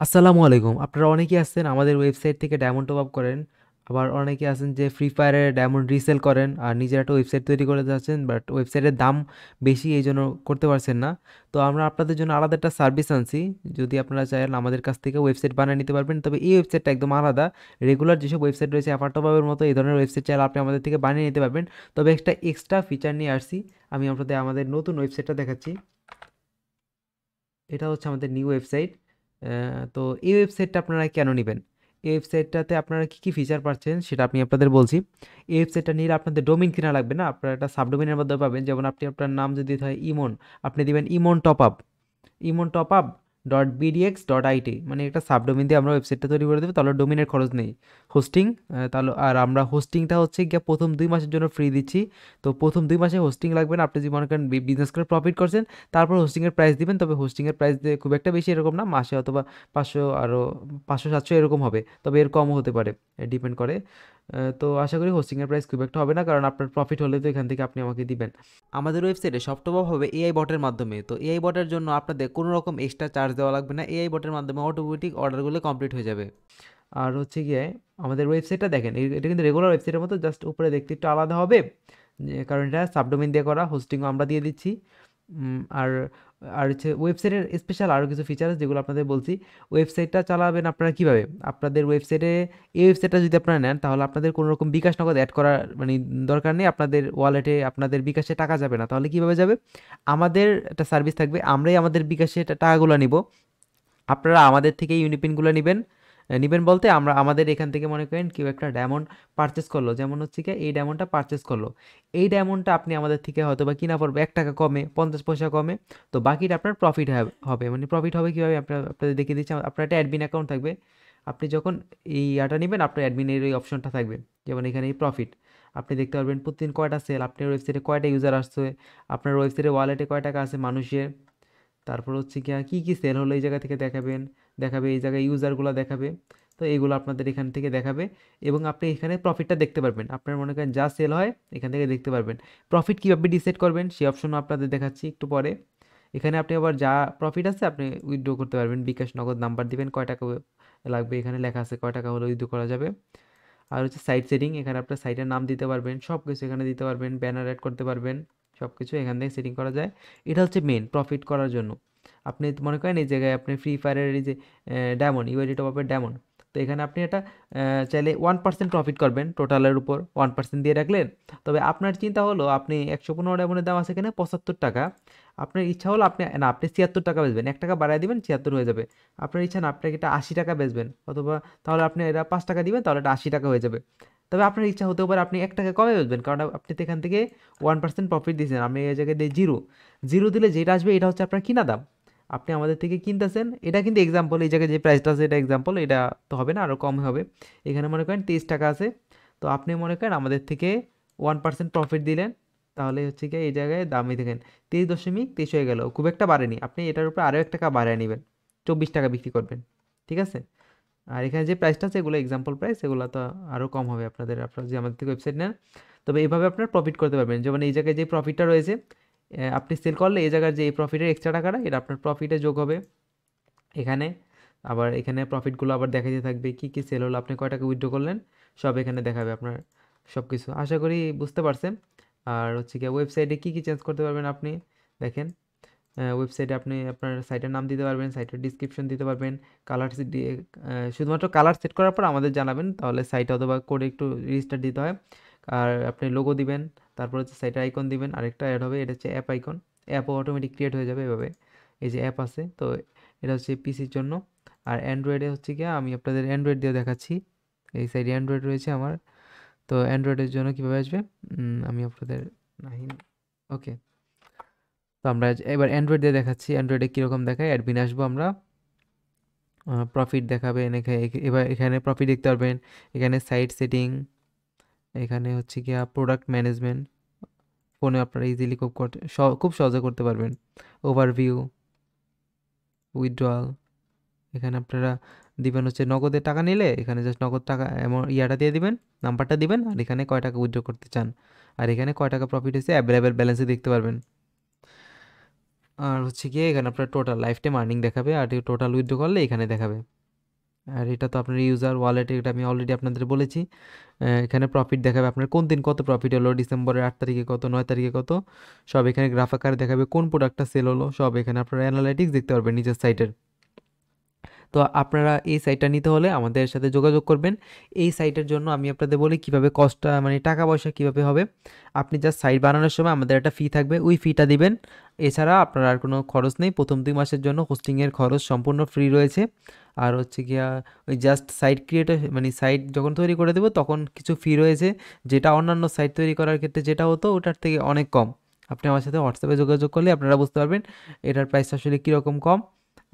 আসসালামু আলাইকুম। আপনারা অনেকেই আছেন আমাদের ওয়েবসাইট থেকে ডায়মন্ড টপ আপ করেন। আবার অনেকে আছেন যে ফ্রি ফায়ারে ডায়মন্ড রিসেল করেন আর নিজের একটা ওয়েবসাইট তৈরি করে যাচ্ছেন, বাট ওয়েবসাইটের দাম বেশি এই জন্য করতে পারছেন না। তো আমরা আপনাদের জন্য আলাদা একটা সার্ভিস আনছি। যদি আপনারা চান আমাদের কাছ থেকে ওয়েবসাইট বানিয়ে নিতে পারবেন, তবে এই ওয়েবসাইটটা একদম আলাদা। রেগুলার যেসব ওয়েবসাইট রয়েছে অ্যাপার টপ আপের মতো এই ধরনের ওয়েবসাইট চাইলে আপনি আমাদের থেকে বানিয়ে নিতে পারবেন। তবে একটা এক্সট্রা ফিচার নিয়ে আসছি। আমি আপনাদের আমাদের নতুন ওয়েবসাইটটা দেখাচ্ছি। এটা হচ্ছে আমাদের নিউ ওয়েবসাইট। তো এই ওয়েবসাইটটা আপনারা কেন নেবেন? এই ওয়েবসাইটটাতে আপনারা কী কী ফিচার পাচ্ছেন সেটা আমি আপনাদের বলছি। এই ওয়েবসাইটটা নিলে আপনাদের ডোমেইন কেনা লাগবে না, আপনারা একটা সাবডোমেইনের মাধ্যমে পাবেন। যেমন আপনি আপনার নাম যদি হয় ইমন, আপনি দিবেন Emon top up, Emon top up dot BDX dot IT, মানে একটা সাবডোমেন দিয়ে আমরা ওয়েবসাইটটা তৈরি করে দেবো, তাহলে ডোমিনের খরচ নেই। হোস্টিং, তাহলে আর আমরা হোস্টিংটা হচ্ছে গিয়ে প্রথম 2 মাসের জন্য ফ্রি দিচ্ছি। তো প্রথম 2 মাসে হোস্টিং লাগবে না। আপনি যদি মনে করেন বিজনেস করে প্রফিট করছেন, তারপর হোস্টিংয়ের প্রাইস দিবেন। তবে হোস্টিংয়ের প্রাইস দিয়ে খুব একটা বেশি এরকম না, মাসে অথবা 500 আরও 500-700 এরকম হবে, তবে এর কমও হতে পারে, ডিপেন্ড করে। তো আশা করি হোস্টিংয়ের প্রাইস খুব একটা হবে না, কারণ আপনার প্রফিট হলে তো এখান থেকে আপনি আমাকে দিবেন। আমাদের ওয়েবসাইটে সব টপ আপ হবে এআই বটের মাধ্যমে। তো এআই বটের জন্য আপনাদের কোনো রকম এক্সট্রা চার্জ দেওয়া লাগবে না, এআই বটের মাধ্যমে অটোমেটিক অর্ডারগুলো কমপ্লিট হয়ে যাবে। আর হচ্ছে গিয়ে আমাদের ওয়েবসাইটটা দেখেন, এটা কিন্তু রেগুলার ওয়েবসাইটের মতো, জাস্ট উপরে দেখতে একটু আলাদা হবে, কারণ এটা সাবডোমেইন দিয়ে করা, হোস্টিংও আমরা দিয়ে দিচ্ছি। আর আর হচ্ছে ওয়েবসাইটের স্পেশাল আরও কিছু ফিচার আছে যেগুলো আপনাদের বলছি। ওয়েবসাইটটা চালাবেন আপনারা কীভাবে? আপনাদের ওয়েবসাইটে, এই ওয়েবসাইটটা যদি আপনারা নেন তাহলে আপনাদের কোনো রকম বিকাশ নগদ অ্যাড করার মানে দরকার নেই। আপনাদের ওয়ালেটে আপনাদের বিকাশে টাকা যাবে না। তাহলে কীভাবে যাবে? আমাদের একটা সার্ভিস থাকবে, আমরাই আমাদের বিকাশে টাকাগুলো নিব। আপনারা আমাদের থেকে ইউনিপিনগুলো নেবেন। নিবেন বলতে আমরা আমাদের এখান থেকে মনে করেন কেউ একটা ডায়মন্ড পারচেস করলো, যেমন হচ্ছে কি এই ডায়মন্ডটা পারচেস করলো, এই ডায়মন্ডটা আপনি আমাদের থেকে হয়তো বা কিনা পড়বে 1 টাকা কমে, 50 পয়সা কমে। তো বাকিটা আপনার প্রফিট হবে, মানে প্রফিট হবে কীভাবে আপনাদের দেখিয়ে দিচ্ছি। আপনার একটা অ্যাডমিন অ্যাকাউন্ট থাকবে। আপনি যখন এই ইয়াটা নেবেন আপনার অ্যাডমিনের এই অপশনটা থাকবে, যেমন এখানে এই প্রফিট আপনি দেখতে পারবেন প্রতিদিন কয়টা সেল, আপনার ওয়েবসাইটে কয়টা ইউজার আসছে, আপনার ওয়েবসাইটে ওয়ালেটে কয় টাকা আছে মানুষের। তারপর হচ্ছে গিয়া কী কী সেল হলো এই জায়গা থেকে দেখাবে এই জায়গায় ইউজারগুলো দেখাবে। তো এইগুলো আপনাদের এখান থেকে দেখাবে, এবং আপনি এখানে প্রফিটটা দেখতে পারবেন। আপনার মনে করেন যা সেল হয় এখান থেকে দেখতে পারবেন। প্রফিট কীভাবে ডিসাইড করবেন সেই অপশনও আপনাদের দেখাচ্ছি একটু পরে। এখানে আপনি আবার যা প্রফিট আছে আপনি উইথড্র করতে পারবেন, বিকাশ নগদ নাম্বার দিবেন, কয় টাকা লাগবে এখানে লেখা আছে, কয় টাকা হলে উইথড্র করা যাবে। আর হচ্ছে সাইট সেটিং, এখানে আপনার সাইটের নাম দিতে পারবেন, সব কিছু এখানে দিতে পারবেন, ব্যানার অ্যাড করতে পারবেন, সব কিছু এখান থেকে সেটিং করা যায়। এটা হচ্ছে মেন প্রফিট করার জন্য। আপনি মনে করেন এই জায়গায় আপনি ফ্রি ফায়ারের এই যে ডায়মন্ড, ইউআইডি টপ আপের ডায়মন্ড, তো এখানে আপনি এটা চাইলে 1% প্রফিট করবেন টোটালের উপর, 1% দিয়ে রাখলেন। তবে আপনার চিন্তা হলো আপনি 115 ডায়মন্ডের দাম আছে এখানে 75 টাকা, আপনার ইচ্ছা হলো আপনি না আপনি 76 টাকা বেচবেন, 1 টাকা বাড়ায় দিবেন 76 হয়ে যাবে। আপনার ইচ্ছা না আপনাকে এটা 80 টাকা বেচবেন, অথবা তাহলে আপনি এটা 5 টাকা দিবেন, তাহলে এটা 80 টাকা হয়ে যাবে। তবে আপনার ইচ্ছা হতেও পারে আপনি 1 টাকা কমে বেচবেন, কারণ আপনি তো এখান থেকে 1% প্রফিট দিয়েছেন। আমি এই জায়গায় দিয়ে জিরো, জিরো দিলে যেটা আসবে এটা হচ্ছে আপনার কিনা দাম। আপনি আমাদের থেকে কিনতেছেন, এটা কিন্তু এক্সাম্পল, এই জায়গায় যে প্রাইসটা আছে এটা এক্সাম্পল, এটা তো হবে না, আরও কম হবে। এখানে মনে করেন 23 টাকা আছে, তো আপনি মনে করেন আমাদের থেকে 1% প্রফিট দিলেন, তাহলে হচ্ছে কি এই জায়গায় দামই দেখেন 23.23 হয়ে গেল, খুব একটা বাড়েনি। আপনি এটার উপরে আরও 1 টাকা বাড়ায় নেবেন, 24 টাকা বিক্রি করবেন, ঠিক আছে? আর এখানে যে প্রাইসটা আছে এগুলো এক্সাম্পল প্রাইস, এগুলো তো আরও কম হবে আপনাদের, আপনারা যদি আমাদের থেকে ওয়েবসাইট নেন। তবে এইভাবে আপনার প্রফিট করতে পারবেন, যেমন এই জায়গায় যে প্রফিটটা রয়েছে, আপনি সেল করলে এই জায়গার যে এই প্রফিটের এক্সট্রা টাকাটা এটা আপনার প্রফিটে যোগ হবে এখানে। আবার এখানে প্রফিটগুলো আবার দেখাতে থাকবে, কী কী সেল হলো, আপনি কয় টাকা উইথড্র করলেন, সব এখানে দেখাবে আপনার সব কিছু। আশা করি বুঝতে পারছেন। আর হচ্ছে কি ওয়েবসাইটে কী কী চেঞ্জ করতে পারবেন আপনি দেখেন। ওয়েবসাইটে আপনি আপনার সাইটের নাম দিতে পারবেন, সাইটের ডিসক্রিপশন দিতে পারবেন, কালার দিয়ে শুধুমাত্র কালার সেট করার পর আমাদের জানাবেন, তাহলে সাইট অথবা কোডে একটু রেজিস্টার দিতে হয়। আর আপনি লোগো দিবেন, তারপর হচ্ছে সাইটের আইকন দিবেন, আরেকটা অ্যাড হবে, এটা হচ্ছে অ্যাপ আইকন, অ্যাপও অটোমেটিক ক্রিয়েট হয়ে যাবে এভাবে। এই যে অ্যাপ আছে, তো এটা হচ্ছে পিসির জন্য। আর অ্যান্ড্রয়েডে হচ্ছে গিয়ে আমি আপনাদের অ্যান্ড্রয়েড দিয়ে দেখাচ্ছি। এই সাইডে অ্যান্ড্রয়েড রয়েছে আমার। তো অ্যান্ড্রয়েডের জন্য কীভাবে আসবে, আমি আপনাদের নাহিন, ওকে। তো আমরা এবার অ্যান্ড্রয়েড দিয়ে দেখাচ্ছি, অ্যান্ড্রয়েডে কীরকম দেখায়, অ্যাডমিন আসবো আমরা, প্রফিট দেখাবে এবার এখানে প্রফিট দেখতে পারবেন। এখানে সাইট সেটিং, এখানে হচ্ছে গিয়া প্রোডাক্ট ম্যানেজমেন্ট, ফোনে আপনারা ইজিলি খুব সহজে করতে পারবেন। ওভারভিউ, উইথড্রয়াল, এখানে আপনারা দিবেন হচ্ছে নগদে টাকা নিলে এখানে জাস্ট নগদ টাকা এমন ইয়াটা দিয়ে দিবেন, নাম্বারটা দিবেন, আর এখানে কয় টাকা উইথড্র করতে চান, আর এখানে কয় টাকা প্রফিট হয়েছে অ্যাভেলেবেল ব্যালেন্সে দেখতে পারবেন। আর হচ্ছে গিয়ে এখানে আপনার টোটাল লাইফ টাইম আর্নিং দেখাবে, আর টোটাল উইথড্র করলে এখানে দেখাবে। আর এটা তো আপনার ইউজার ওয়ালেট, এটা আমি অলরেডি আপনাদের বলেছি। এখানে প্রফিট দেখাবে আপনার কোন দিন কত প্রফিট হলো, ডিসেম্বরের 8 তারিখে কত, 9 তারিখে কত, সব এখানে গ্রাফ আকারে দেখাবে। কোন প্রোডাক্টটা সেল হলো সব এখানে আপনারা অ্যানালাইটিক্স দেখতে পারবেন নিজের সাইটের। তো আপনারা এই সাইটটা নিতে হলে আমাদের সাথে যোগাযোগ করবেন। এই সাইটের জন্য আমি আপনাদের বলি কিভাবে কস্টটা মানে টাকা পয়সা কিভাবে হবে। আপনি জাস্ট সাইট বানানোর সময় আমাদের একটা ফি থাকবে, ওই ফিটা দিবেন। এছাড়া আপনার আর কোনো খরচ নেই। প্রথম 2 মাসের জন্য হোস্টিংয়ের খরচ সম্পূর্ণ ফ্রি রয়েছে। আর হচ্ছে গিয়া ওই জাস্ট সাইট ক্রিয়েট মানে সাইট যখন তৈরি করে দেবো তখন কিছু ফি রয়েছে, যেটা অন্যান্য সাইট তৈরি করার ক্ষেত্রে যেটা হতো ওটার থেকে অনেক কম। আপনি আমার সাথে হোয়াটসঅ্যাপে যোগাযোগ করলে আপনারা বুঝতে পারবেন এটার প্রাইস আসলে কীরকম কম।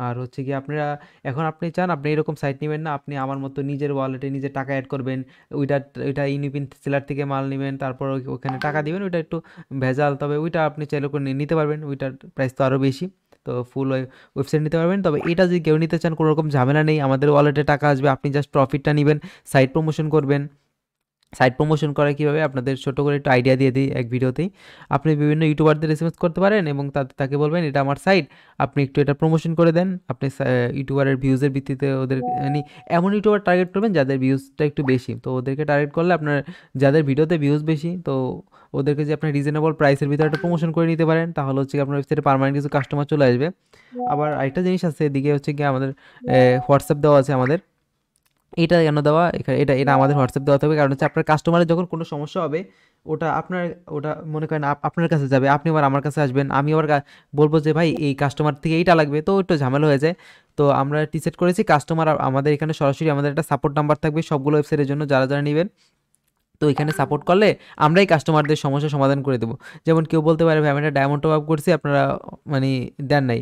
আর হচ্ছে কি আপনারা এখন আপনি চান আপনি এরকম সাইট নেবেন না, আপনি আমার মতো নিজের ওয়ালেটে নিজে টাকা অ্যাড করবেন, ওইটা ওইটা ইউনিপিন সেলার থেকে মাল নেবেন, তারপর ওখানে টাকা দিবেন, ওইটা একটু ভেজাল, তবে ওইটা আপনি চাইলে করে নিতে পারবেন, ওইটার প্রাইস তো আরও বেশি। তো ফুল ওয়েবসাইট নিতে পারবেন। তবে এটা যদি কেউ নিতে চান কোনো রকম ঝামেলা নেই, আমাদের ওয়ালেটে টাকা আসবে, আপনি জাস্ট প্রফিটটা নেবেন, সাইট প্রমোশন করবেন। সাইট প্রমোশন করা কীভাবে আপনাদের ছোটো করে একটু আইডিয়া দিয়ে দিই এক ভিডিওতেই। আপনি বিভিন্ন ইউটিউবারদের এসএমএস করতে পারেন এবং তাকে বলবেন এটা আমার সাইট, আপনি একটু এটা প্রমোশন করে দেন। আপনি ইউটিউবারের ভিউজের ভিত্তিতে ওদের মানে এমন ইউটিউবার টার্গেট করবেন যাদের ভিউজটা একটু বেশি, তো ওদেরকে টার্গেট করলে আপনার যাদের ভিডিওতে ভিউজ বেশি, তো ওদেরকে যে আপনি রিজনেবল প্রাইসের ভিতরে একটা প্রমোশন করে নিতে পারেন, তাহলে হচ্ছে কি আপনার ওয়েবসাইটে পার্মানেন্ট কিছু কাস্টমার চলে আসবে। আবার আরেকটা জিনিস আছে এদিকে, হচ্ছে কি আমাদের হোয়াটসঅ্যাপ দেওয়া আছে আমাদের। এটা কেন দেওয়া, এখানে এটা এটা আমাদের হোয়াটসঅ্যাপ দেওয়া থাকবে, কারণ হচ্ছে আপনার কাস্টমারের যখন কোনো সমস্যা হবে ওটা আপনার, ওটা মনে করেন আপনার কাছে যাবে, আপনি আবার আমার কাছে আসবেন, আমি আবার বলবো যে ভাই এই কাস্টমার থেকে এইটা লাগবে, তো একটু ঝামেলা হয়ে যায়। তো আমরা টিসেট করেছি কাস্টমার আমাদের এখানে সরাসরি আমাদের একটা সাপোর্ট নাম্বার থাকবে সবগুলো ওয়েবসাইটের জন্য যারা যারা নেবেন। তো এখানে সাপোর্ট করলে আমরাই কাস্টমারদের সমস্যার সমাধান করে দেবো। যেমন কেউ বলতে পারে ভাই আমি একটা ডায়মন্ড টপ আপ করছি আপনারা মানে দেন নাই,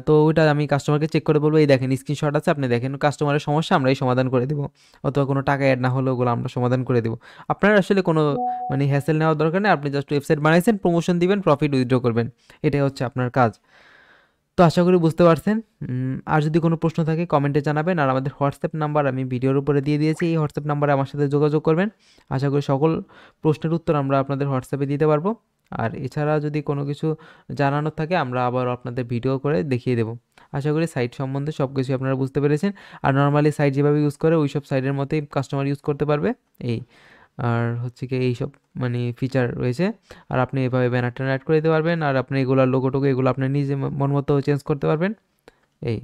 তো ওইটা আমি কাস্টমারকে চেক করে বলবো এই দেখেন স্ক্রিনশট আছে আপনি দেখেন, কাস্টমারের সমস্যা আমরাই সমাধান করে দেবো। অথবা কোনো টাকা অ্যাড না হলে ওগুলো আমরা সমাধান করে দেবো। আপনার আসলে কোনো মানে হ্যাসেল নেওয়ার দরকার নেই, আপনি জাস্ট ওয়েবসাইট বানাইছেন, প্রমোশন দিবেন, প্রফিট উইথড্র করবেন, এটাই হচ্ছে আপনার কাজ। তো আশা করি বুঝতে পারছেন। আর যদি কোনো প্রশ্ন থাকে কমেন্টে জানাবেন, আর আমাদের হোয়াটসঅ্যাপ নাম্বার আমি ভিডিওর উপরে দিয়ে দিয়েছি, এই হোয়াটসঅ্যাপ নাম্বারে আমার সাথে যোগাযোগ করবেন। আশা করি সকল প্রশ্নের উত্তর আমরা আপনাদের হোয়াটসঅ্যাপে দিতে পারবো। আর এছাড়া যদি কোনো কিছু জানানোর থাকে আমরা আবার আপনাদের ভিডিও করে দেখিয়ে দেবো। আশা করি সাইট সম্বন্ধে সব কিছুই আপনারা বুঝতে পেরেছেন। আর নর্মালি সাইট যেভাবে ইউজ করে ওই সব সাইটের মতোই কাস্টমার ইউজ করতে পারবে এই। আর হচ্ছে কি এইসব মানে ফিচার রয়েছে। আর আপনি এভাবে ব্যানার ট্যানার অ্যাড করে দিতে পারবেন, আর আপনি এগুলোর লোগো টোগো এগুলো আপনি নিজে মন মতো চেঞ্জ করতে পারবেন। এই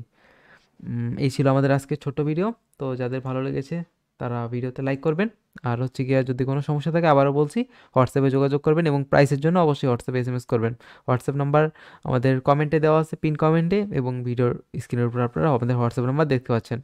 এই ছিল আমাদের আজকে ছোট্ট ভিডিও। তো যাদের ভালো লেগেছে তারা ভিডিওতে লাইক করবেন। আর হচ্ছে গিয়ে যদি কোনো সমস্যা থাকে আবারও বলছি হোয়াটসঅ্যাপে যোগাযোগ করবেন, এবং প্রাইসের জন্য অবশ্যই হোয়াটসঅ্যাপে এসএমএস করবেন। হোয়াটসঅ্যাপ নাম্বার আমাদের কমেন্টে দেওয়া আছে, পিন কমেন্টে, এবং ভিডিওর স্ক্রিনের উপর আপনারা আমাদের হোয়াটসঅ্যাপ নাম্বার দেখতে পাচ্ছেন।